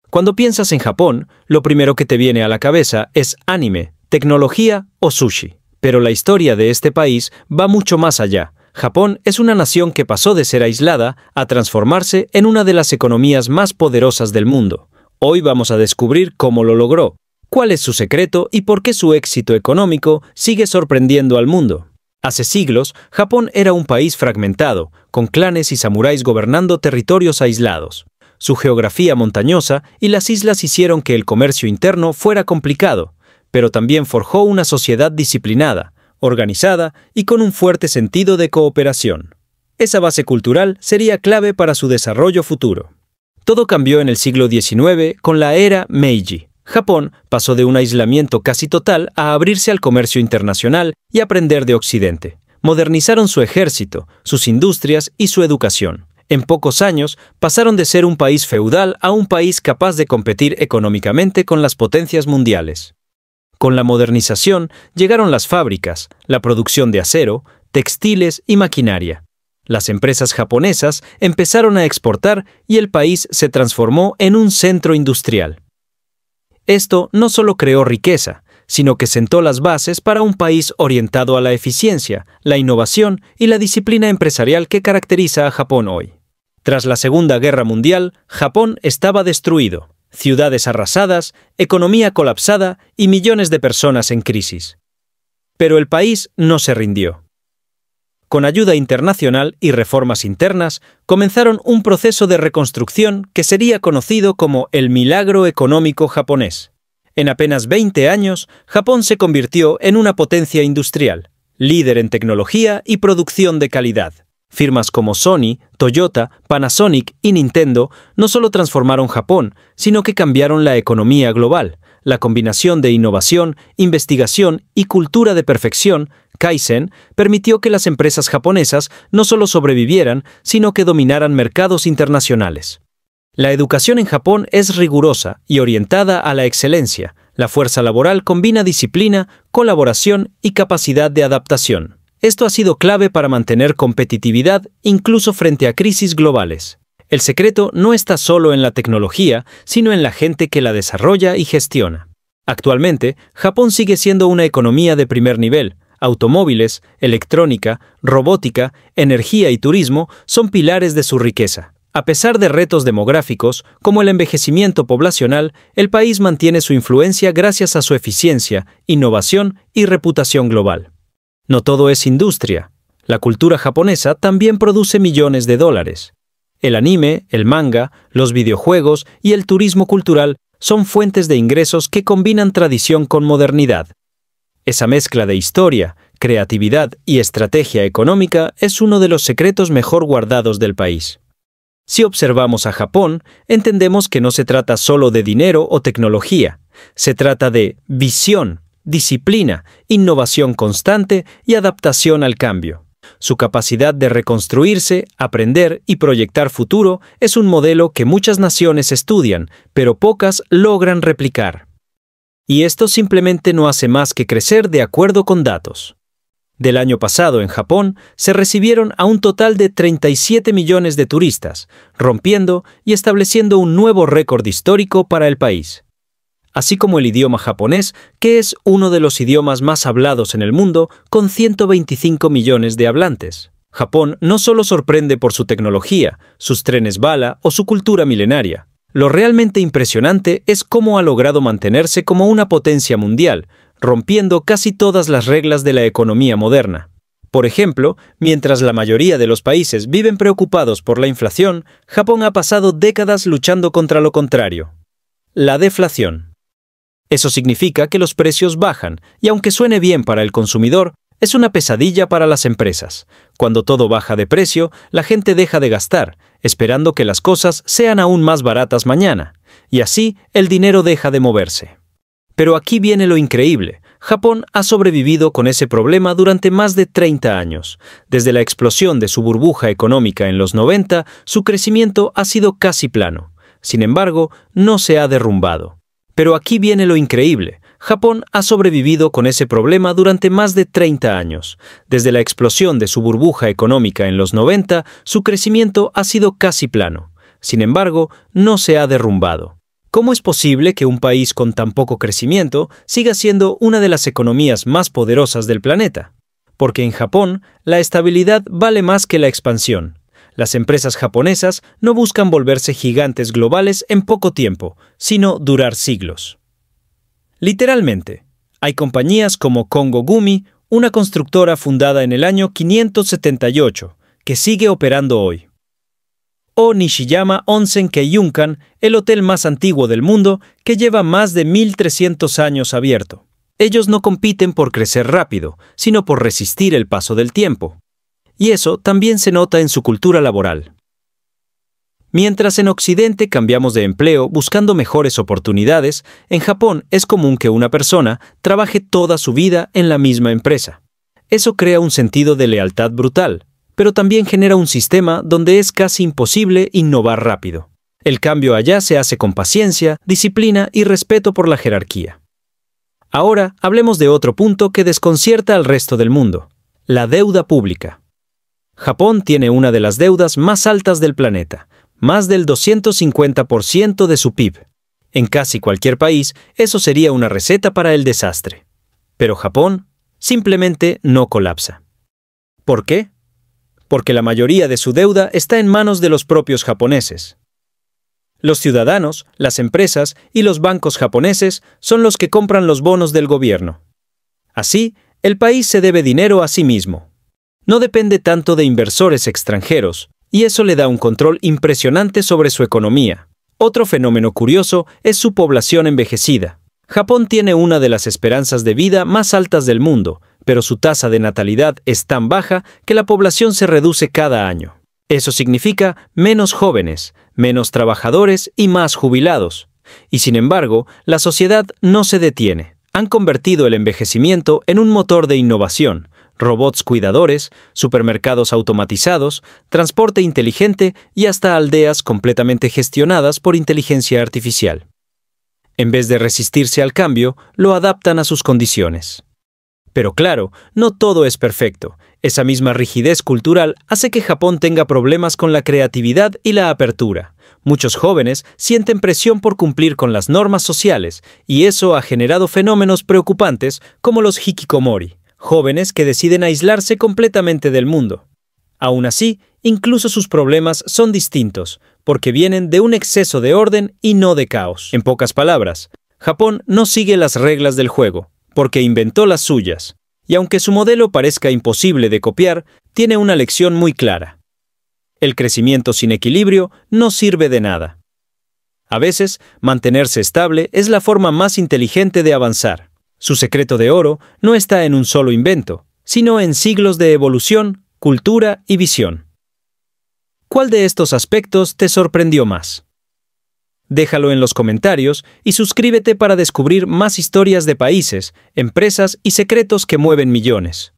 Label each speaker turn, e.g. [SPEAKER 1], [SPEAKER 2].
[SPEAKER 1] Cuando piensas en Japón, lo primero que te viene a la cabeza es anime, tecnología o sushi. Pero la historia de este país va mucho más allá. Japón es una nación que pasó de ser aislada a transformarse en una de las economías más poderosas del mundo. Hoy vamos a descubrir cómo lo logró, cuál es su secreto y por qué su éxito económico sigue sorprendiendo al mundo. Hace siglos, Japón era un país fragmentado, con clanes y samuráis gobernando territorios aislados. Su geografía montañosa y las islas hicieron que el comercio interno fuera complicado, pero también forjó una sociedad disciplinada, organizada y con un fuerte sentido de cooperación. Esa base cultural sería clave para su desarrollo futuro. Todo cambió en el siglo XIX con la era Meiji. Japón pasó de un aislamiento casi total a abrirse al comercio internacional y aprender de Occidente. Modernizaron su ejército, sus industrias y su educación. En pocos años pasaron de ser un país feudal a un país capaz de competir económicamente con las potencias mundiales. Con la modernización llegaron las fábricas, la producción de acero, textiles y maquinaria. Las empresas japonesas empezaron a exportar y el país se transformó en un centro industrial. Esto no solo creó riqueza, sino que sentó las bases para un país orientado a la eficiencia, la innovación y la disciplina empresarial que caracteriza a Japón hoy. Tras la Segunda Guerra Mundial, Japón estaba destruido. Ciudades arrasadas, economía colapsada y millones de personas en crisis. Pero el país no se rindió. Con ayuda internacional y reformas internas, comenzaron un proceso de reconstrucción que sería conocido como el milagro económico japonés. En apenas 20 años, Japón se convirtió en una potencia industrial, líder en tecnología y producción de calidad. Firmas como Sony, Toyota, Panasonic y Nintendo no solo transformaron Japón, sino que cambiaron la economía global. La combinación de innovación, investigación y cultura de perfección, Kaizen, permitió que las empresas japonesas no solo sobrevivieran, sino que dominaran mercados internacionales. La educación en Japón es rigurosa y orientada a la excelencia. La fuerza laboral combina disciplina, colaboración y capacidad de adaptación. Esto ha sido clave para mantener competitividad incluso frente a crisis globales. El secreto no está solo en la tecnología, sino en la gente que la desarrolla y gestiona. Actualmente, Japón sigue siendo una economía de primer nivel. Automóviles, electrónica, robótica, energía y turismo son pilares de su riqueza. A pesar de retos demográficos, como el envejecimiento poblacional, el país mantiene su influencia gracias a su eficiencia, innovación y reputación global. No todo es industria. La cultura japonesa también produce millones de dólares. El anime, el manga, los videojuegos y el turismo cultural son fuentes de ingresos que combinan tradición con modernidad. Esa mezcla de historia, creatividad y estrategia económica es uno de los secretos mejor guardados del país. Si observamos a Japón, entendemos que no se trata solo de dinero o tecnología. Se trata de visión, disciplina, innovación constante y adaptación al cambio. Su capacidad de reconstruirse, aprender y proyectar futuro es un modelo que muchas naciones estudian, pero pocas logran replicar. Y esto simplemente no hace más que crecer de acuerdo con datos. Del año pasado en Japón se recibieron a un total de 37 millones de turistas, rompiendo y estableciendo un nuevo récord histórico para el país. Así como el idioma japonés, que es uno de los idiomas más hablados en el mundo, con 125 millones de hablantes. Japón no solo sorprende por su tecnología, sus trenes bala o su cultura milenaria. Lo realmente impresionante es cómo ha logrado mantenerse como una potencia mundial, rompiendo casi todas las reglas de la economía moderna. Por ejemplo, mientras la mayoría de los países viven preocupados por la inflación, Japón ha pasado décadas luchando contra lo contrario: la deflación. Eso significa que los precios bajan, y aunque suene bien para el consumidor, es una pesadilla para las empresas. Cuando todo baja de precio, la gente deja de gastar, esperando que las cosas sean aún más baratas mañana, y así el dinero deja de moverse. Pero aquí viene lo increíble. Japón ha sobrevivido con ese problema durante más de 30 años. Desde la explosión de su burbuja económica en los 90, su crecimiento ha sido casi plano. Sin embargo, no se ha derrumbado. Pero aquí viene lo increíble. Japón ha sobrevivido con ese problema durante más de 30 años. Desde la explosión de su burbuja económica en los 90, su crecimiento ha sido casi plano. Sin embargo, no se ha derrumbado. ¿Cómo es posible que un país con tan poco crecimiento siga siendo una de las economías más poderosas del planeta? Porque en Japón, la estabilidad vale más que la expansión. Las empresas japonesas no buscan volverse gigantes globales en poco tiempo, sino durar siglos. Literalmente, hay compañías como Kongo Gumi, una constructora fundada en el año 578, que sigue operando hoy. O Nishiyama Onsen Keiyunkan, el hotel más antiguo del mundo, que lleva más de 1300 años abierto. Ellos no compiten por crecer rápido, sino por resistir el paso del tiempo. Y eso también se nota en su cultura laboral. Mientras en Occidente cambiamos de empleo buscando mejores oportunidades, en Japón es común que una persona trabaje toda su vida en la misma empresa. Eso crea un sentido de lealtad brutal, pero también genera un sistema donde es casi imposible innovar rápido. El cambio allá se hace con paciencia, disciplina y respeto por la jerarquía. Ahora hablemos de otro punto que desconcierta al resto del mundo: la deuda pública. Japón tiene una de las deudas más altas del planeta, más del 250% de su PIB. En casi cualquier país, eso sería una receta para el desastre. Pero Japón simplemente no colapsa. ¿Por qué? Porque la mayoría de su deuda está en manos de los propios japoneses. Los ciudadanos, las empresas y los bancos japoneses son los que compran los bonos del gobierno. Así, el país se debe dinero a sí mismo. No depende tanto de inversores extranjeros, y eso le da un control impresionante sobre su economía. Otro fenómeno curioso es su población envejecida. Japón tiene una de las esperanzas de vida más altas del mundo, pero su tasa de natalidad es tan baja que la población se reduce cada año. Eso significa menos jóvenes, menos trabajadores y más jubilados. Y sin embargo, la sociedad no se detiene. Han convertido el envejecimiento en un motor de innovación: robots cuidadores, supermercados automatizados, transporte inteligente y hasta aldeas completamente gestionadas por inteligencia artificial. En vez de resistirse al cambio, lo adaptan a sus condiciones. Pero claro, no todo es perfecto. Esa misma rigidez cultural hace que Japón tenga problemas con la creatividad y la apertura. Muchos jóvenes sienten presión por cumplir con las normas sociales, y eso ha generado fenómenos preocupantes como los hikikomori, jóvenes que deciden aislarse completamente del mundo. Aún así, incluso sus problemas son distintos, porque vienen de un exceso de orden y no de caos. En pocas palabras, Japón no sigue las reglas del juego, porque inventó las suyas, y aunque su modelo parezca imposible de copiar, tiene una lección muy clara. El crecimiento sin equilibrio no sirve de nada. A veces, mantenerse estable es la forma más inteligente de avanzar. Su secreto de oro no está en un solo invento, sino en siglos de evolución, cultura y visión. ¿Cuál de estos aspectos te sorprendió más? Déjalo en los comentarios y suscríbete para descubrir más historias de países, empresas y secretos que mueven millones.